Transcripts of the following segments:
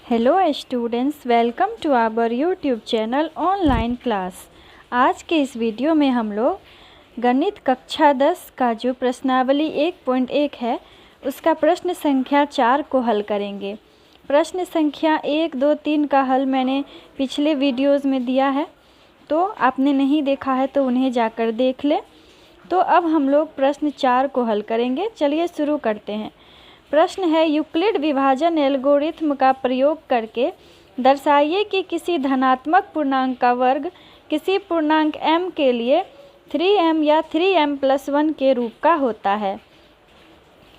Hello students, welcome to our YouTube channel online class. आज के इस वीडियो में हम लोग गणित कक्षा 10 का जो प्रश्नावली 1.1 है उसका प्रश्न संख्या 4 को हल करेंगे। प्रश्न संख्या 1, 2, 3 का हल मैंने पिछले वीडियोज़ में दिया है, तो आपने नहीं देखा है तो उन्हें जाकर देख लें। तो अब हम लोग प्रश्न 4 को हल करेंगे। चलिए शुरू करते हैं। प्रश्न है, यूक्लिड विभाजन एल्गोरिथ्म का प्रयोग करके दर्शाइए कि किसी धनात्मक पूर्णांक का वर्ग किसी पूर्णांक m के लिए 3m या 3m+1 के रूप का होता है।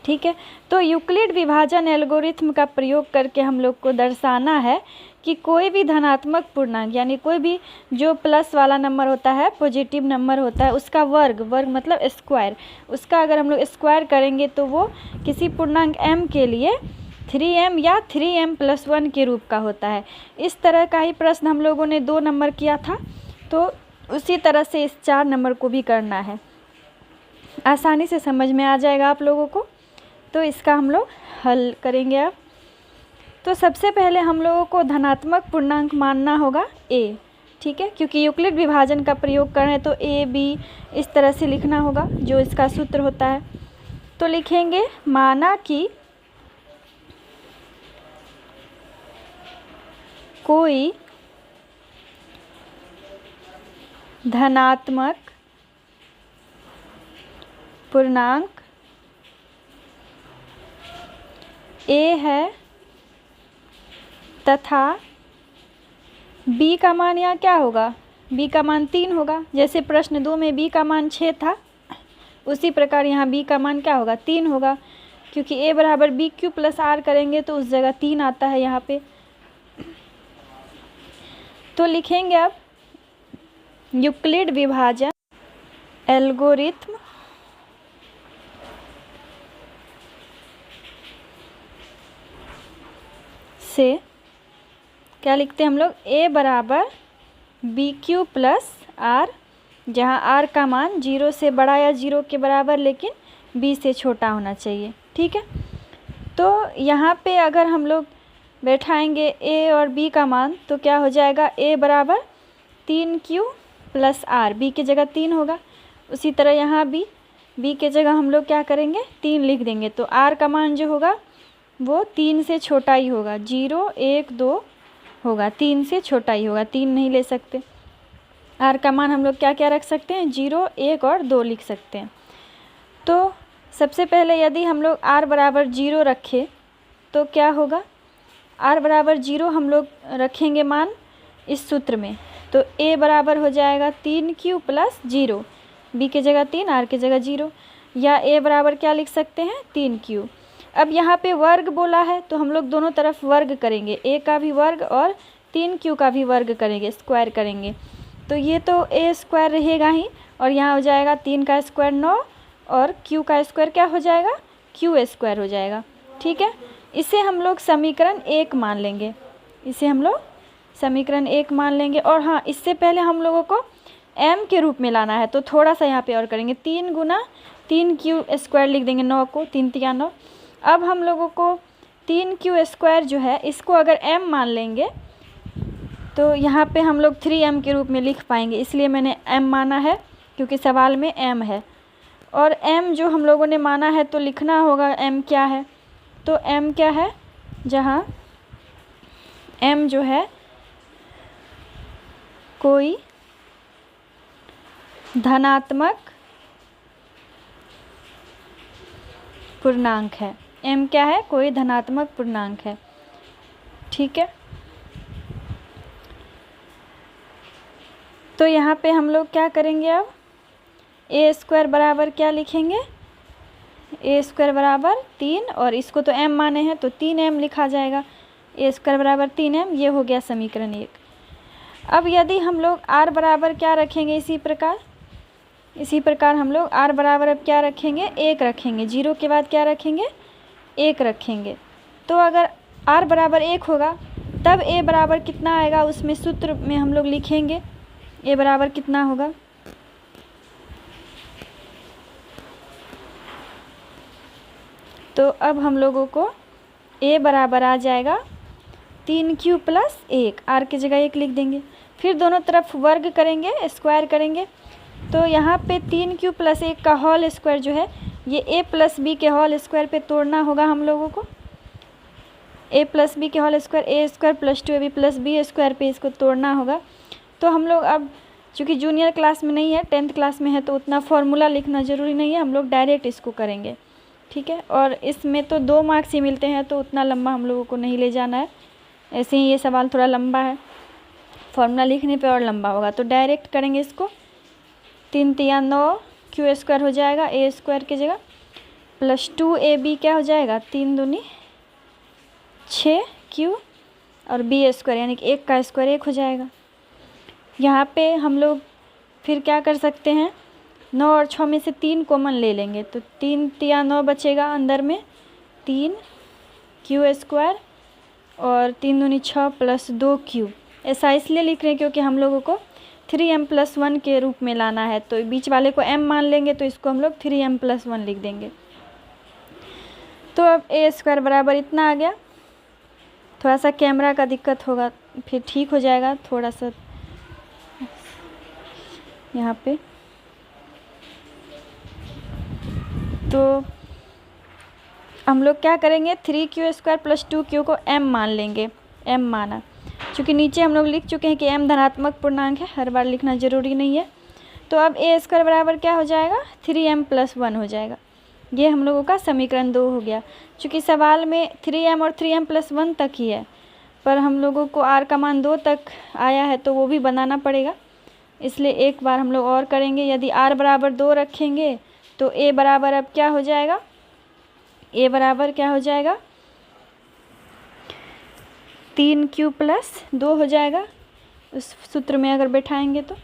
ठीक है, तो यूक्लिड विभाजन एल्गोरिथ्म का प्रयोग करके हम लोग को दर्शाना है कि कोई भी धनात्मक पूर्णांक यानी कोई भी जो प्लस वाला नंबर होता है, पॉजिटिव नंबर होता है, उसका वर्ग मतलब स्क्वायर, उसका अगर हम लोग स्क्वायर करेंगे तो वो किसी पूर्णांक m के लिए 3m या 3m+1 के रूप का होता है। इस तरह का ही प्रश्न हम लोगों ने 2 नंबर किया था, तो उसी तरह से इस 4 नंबर को भी करना है। आसानी से समझ में आ जाएगा आप लोगों को। तो इसका हम लोग हल करेंगे अब। तो सबसे पहले हम लोगों को धनात्मक पूर्णांक मानना होगा a, ठीक है, क्योंकि यूक्लिड विभाजन का प्रयोग कर रहे हैं तो a b इस तरह से लिखना होगा जो इसका सूत्र होता है। तो लिखेंगे, माना कि कोई धनात्मक पूर्णांक a है तथा b का मान यहाँ क्या होगा, b का मान 3 होगा। जैसे प्रश्न 2 में b का मान 6 था, उसी प्रकार यहाँ b का मान क्या होगा, 3 होगा, क्योंकि a बराबर BQ + R करेंगे तो उस जगह 3 आता है यहाँ पे। तो लिखेंगे अब, यूक्लिड विभाजन एल्गोरिथ्म से क्या लिखते हैं हम लोग, a बराबर BQ + R, जहाँ R का मान 0 से बड़ा या 0 के बराबर लेकिन B से छोटा होना चाहिए। ठीक है, तो यहाँ पे अगर हम लोग बैठाएंगे a और b का मान तो क्या हो जाएगा, a बराबर 3Q + R, b की जगह 3 होगा। उसी तरह यहाँ b के जगह हम लोग क्या करेंगे, 3 लिख देंगे। तो R का मान जो होगा वो 3 से छोटा ही होगा, 0, 1, 2 होगा, 3 से छोटा ही होगा, 3 नहीं ले सकते। R का मान हम लोग क्या क्या रख सकते हैं, 0, 1 और 2 लिख सकते हैं। तो सबसे पहले यदि हम लोग R बराबर 0 रखें तो क्या होगा, R बराबर 0 हम लोग रखेंगे मान इस सूत्र में, तो a बराबर हो जाएगा 3Q + 0, b की जगह 3, R की जगह 0, या a बराबर क्या लिख सकते हैं, 3Q। अब यहाँ पे वर्ग बोला है तो हम लोग दोनों तरफ वर्ग करेंगे, a का भी वर्ग और 3Q का भी वर्ग करेंगे, स्क्वायर करेंगे। तो ये तो a स्क्वायर रहेगा ही, और यहाँ हो जाएगा 3 का स्क्वायर 9 और q का स्क्वायर क्या हो जाएगा, q स्क्वायर हो जाएगा। ठीक है, इसे हम लोग समीकरण 1 मान लेंगे, इसे हम लोग समीकरण 1 मान लेंगे। और हाँ, इससे पहले हम लोगों को m के रूप में लाना है, तो थोड़ा सा यहाँ पे और करेंगे, 3 × 3Q स्क्वायर लिख देंगे, 9 को 3 × 9। अब हम लोगों को 3Q स्क्वायर जो है इसको अगर m मान लेंगे तो यहाँ पे हम लोग 3m के रूप में लिख पाएंगे, इसलिए मैंने m माना है क्योंकि सवाल में m है। और m जो हम लोगों ने माना है तो लिखना होगा m क्या है। तो m क्या है, जहाँ m जो है कोई धनात्मक पूर्णांक है, m क्या है, कोई धनात्मक पूर्णांक है। ठीक है, तो यहाँ पे हम लोग क्या करेंगे, अब a स्क्वायर बराबर क्या लिखेंगे, a स्क्वायर बराबर 3, और इसको तो m माने हैं तो 3m लिखा जाएगा, a स्क्वायर बराबर 3m, ये हो गया समीकरण 1। अब यदि हम लोग r बराबर क्या रखेंगे, इसी प्रकार हम लोग r बराबर अब क्या रखेंगे, 1 रखेंगे, 0 के बाद क्या रखेंगे, 1 रखेंगे। तो अगर r बराबर 1 होगा तब a बराबर कितना आएगा, उसमें सूत्र में हम लोग लिखेंगे a बराबर कितना होगा, तो अब हम लोगों को a बराबर आ जाएगा 3q प्लस 1, r की जगह 1 लिख देंगे। फिर दोनों तरफ वर्ग करेंगे, स्क्वायर करेंगे, तो यहाँ पे 3q प्लस 1 का होल स्क्वायर जो है ये a प्लस बी के होल स्क्वायर पे तोड़ना होगा हम लोगों को। a प्लस बी के whole square, a square plus 2ab plus B square पे इसको तोड़ना होगा। तो हम लोग अब चूँकि जूनियर क्लास में नहीं है, 10th क्लास में है, तो उतना फॉर्मूला लिखना ज़रूरी नहीं है, हम लोग डायरेक्ट इसको करेंगे, ठीक है। और इसमें तो 2 मार्क्स ही मिलते हैं, तो उतना लंबा हम लोगों को नहीं ले जाना है। ऐसे ही ये सवाल थोड़ा लंबा है, फॉर्मूला लिखने पे और लंबा होगा, तो डायरेक्ट करेंगे इसको। 3 तिया 9 q स्क्वायर हो जाएगा a स्क्वायर की जगह, प्लस 2ab क्या हो जाएगा, 3 दूनी 6q और b स्क्वायर यानी कि 1 का स्क्वायर 1 हो जाएगा। यहाँ पे हम लोग फिर क्या कर सकते हैं, 9 और 6 में से 3 कॉमन ले लेंगे, तो 3 तिया 9 बचेगा अंदर में, 3q स्क्वायर और 3 दूनी 6 प्लस 2q। ऐसा इसलिए लिख रहे हैं क्योंकि हम लोगों को 3m प्लस 1 के रूप में लाना है, तो बीच वाले को m मान लेंगे, तो इसको हम लोग 3m प्लस 1 लिख देंगे। तो अब a स्क्वायर बराबर इतना आ गया। थोड़ा सा कैमरा का दिक्कत होगा, फिर ठीक हो जाएगा थोड़ा सा यहाँ पे। तो हम लोग क्या करेंगे, 3q स्क्वायर प्लस 2q को m मान लेंगे, m माना, क्योंकि नीचे हम लोग लिख चुके हैं कि m धनात्मक पूर्णांक है, हर बार लिखना ज़रूरी नहीं है। तो अब a स्क्वायर बराबर क्या हो जाएगा, 3m प्लस 1 हो जाएगा। ये हम लोगों का समीकरण 2 हो गया। चूँकि सवाल में 3m और 3m प्लस 1 तक ही है, पर हम लोगों को r का मान 2 तक आया है, तो वो भी बनाना पड़ेगा, इसलिए एक बार हम लोग और करेंगे। यदि r बराबर 2 रखेंगे तो a बराबर अब क्या हो जाएगा, a बराबर क्या हो जाएगा, 3q प्लस 2 हो जाएगा उस सूत्र में अगर बैठाएंगे तो।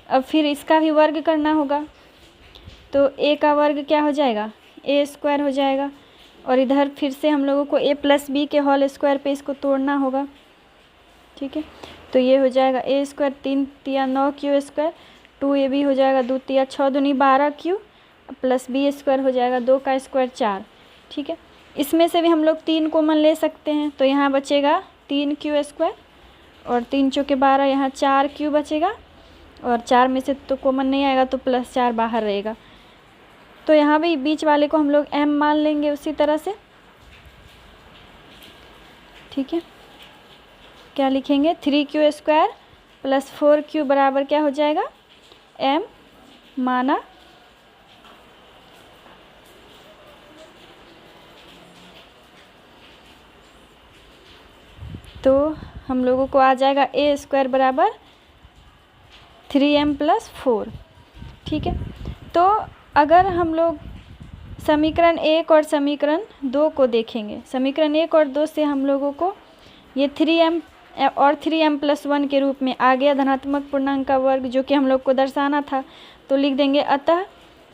अब फिर इसका भी वर्ग करना होगा, तो a का वर्ग क्या हो जाएगा, a स्क्वायर हो जाएगा, और इधर फिर से हम लोगों को a प्लस बी के होल स्क्वायर पे इसको तोड़ना होगा, ठीक है। तो ये हो जाएगा a स्क्वायर 3 तिया 9q स्क्वायर, 2ab हो जाएगा 2 तिया 6 दूनी 12q प्लस b स्क्वायर हो जाएगा 2 का स्क्वायर 4, ठीक है। इसमें से भी हम लोग 3 कॉमन ले सकते हैं, तो यहाँ बचेगा 3q स्क्वायर और 3 चौके 12, यहाँ 4q बचेगा, और 4 में से तो कॉमन नहीं आएगा, तो प्लस 4 बाहर रहेगा। तो यहाँ भी बीच वाले को हम लोग m मान लेंगे उसी तरह से, ठीक है। क्या लिखेंगे, 3q स्क्वायर प्लस 4q बराबर क्या हो जाएगा, m माना, तो हम लोगों को आ जाएगा a स्क्वायर बराबर 3m प्लस 4, ठीक है। तो अगर हम लोग समीकरण 1 और समीकरण 2 को देखेंगे, समीकरण 1 और 2 से हम लोगों को ये 3m और 3m प्लस 1 के रूप में आ गया धनात्मक पूर्णांक का वर्ग, जो कि हम लोग को दर्शाना था, तो लिख देंगे। अतः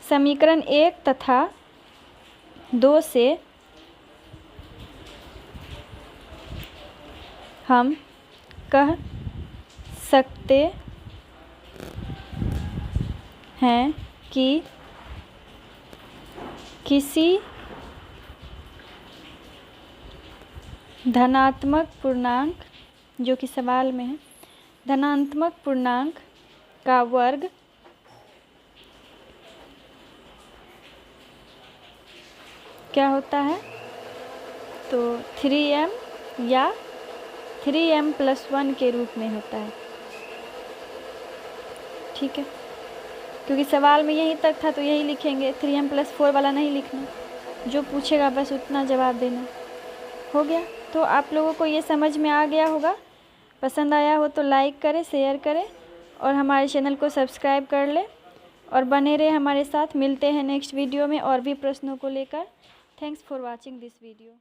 समीकरण 1 तथा 2 से हम कह सकते हैं कि किसी धनात्मक पूर्णांक, जो कि सवाल में है, धनात्मक पूर्णांक का वर्ग क्या होता है, तो 3m या 3m प्लस 1 के रूप में होता है, ठीक है। क्योंकि सवाल में यहीं तक था तो यही लिखेंगे, 3m प्लस 4 वाला नहीं लिखना, जो पूछेगा बस उतना जवाब देना। हो गया। तो आप लोगों को ये समझ में आ गया होगा। पसंद आया हो तो लाइक करें, शेयर करें और हमारे चैनल को सब्सक्राइब कर लें और बने रहे हमारे साथ। मिलते हैं नेक्स्ट वीडियो में और भी प्रश्नों को लेकर। Thanks for watching this video.